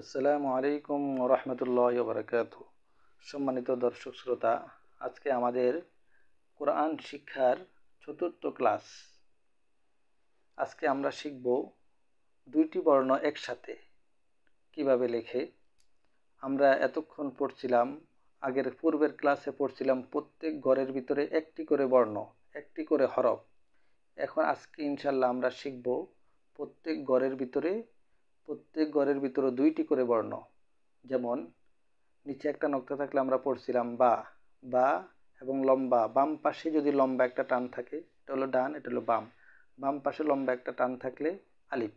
আসসালামু আলাইকুম রহমতুল্লাহি ওয়া বারাকাতুহু। সম্মানিত দর্শক শ্রোতা, আজকে আমাদের কোরআন শিক্ষার চতুর্থ ক্লাস। আজকে আমরা শিখব দুইটি বর্ণ একসাথে কিভাবে লেখে। আমরা এতক্ষণ পড়ছিলাম, পূর্বের ক্লাসে পড়ছিলাম প্রত্যেক ঘরের ভিতরে একটি করে বর্ণ, একটি করে হরফ। আজকে ইনশাল্লাহ আমরা শিখব প্রত্যেক ঘরের ভিতরে দুইটি করে বর্ণ। যেমন নিচে একটা নক্তা থাকলে আমরা পড়ছিলাম বা, বা এবং লম্বা, বাম পাশে যদি লম্বা একটা টান থাকে এটা হলো ডান, এটা হলো বাম। বাম পাশে লম্বা একটা টান থাকলে আলিফ,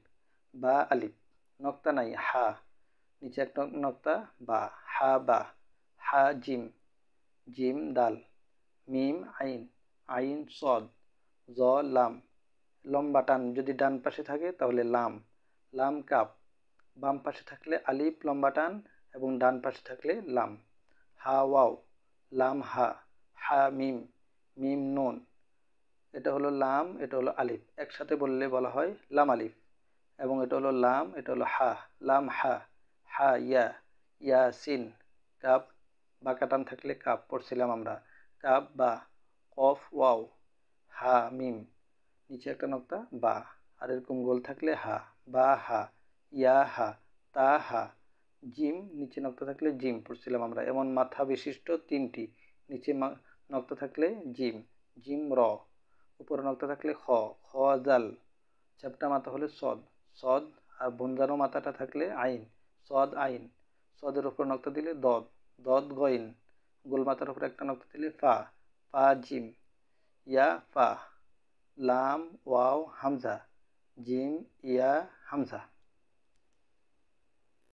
বা আলিফ। নক্তা নাই, হা, নিচে একটা নক্তা, বা, হা বা, হা জিম, জিম দাল, মিম আইন, আইন সদ, জ লাম। লম্বা টান যদি ডান পাশে থাকে তাহলে লাম, লাম কাপ। বাম পাশে থাকলে আলিফ লম্বা টান এবং ডান পাশে থাকলে লাম। হা ওয়াও, লাম হা, হা মিম, মিম নুন। এটা হলো লাম, এটা হলো আলিফ, একসাথে বললে বলা হয় লাম আলিফ। এবং এটা হলো লাম, এটা হলো হা, লাম হা, হা ইয়া, ইয়া সিন, কাপ, বাঁকা টান থাকলে কাপ পড়ছিলাম আমরা, কাপ বা, কফ ওয়াও, হা মিম, নিচে একটা নক্তা বা, আর এরকম গোল থাকলে হা, বা হা, ইয়া হা, তা হা, জিম, নিচে নক্তা থাকলে জিম পড়ছিলাম আমরা। এমন মাথা বিশিষ্ট তিনটি, নিচে নক্তা থাকলে জিম, জিম র, উপরে নক্তা থাকলে খ, খ জাল, চ্যাপ্টা মাথা হলে সদ, সদ, আর বনজানো মাথাটা থাকলে আইন, সদ আইন। সদের উপর নক্তা দিলে দদ, দদ গইন, গোল মাথার উপর একটা নক্তা দিলে ফা, ফা জিম, ইয়া ফা, লাম ওয়াও হামজা, জিম ইয়া হামজা।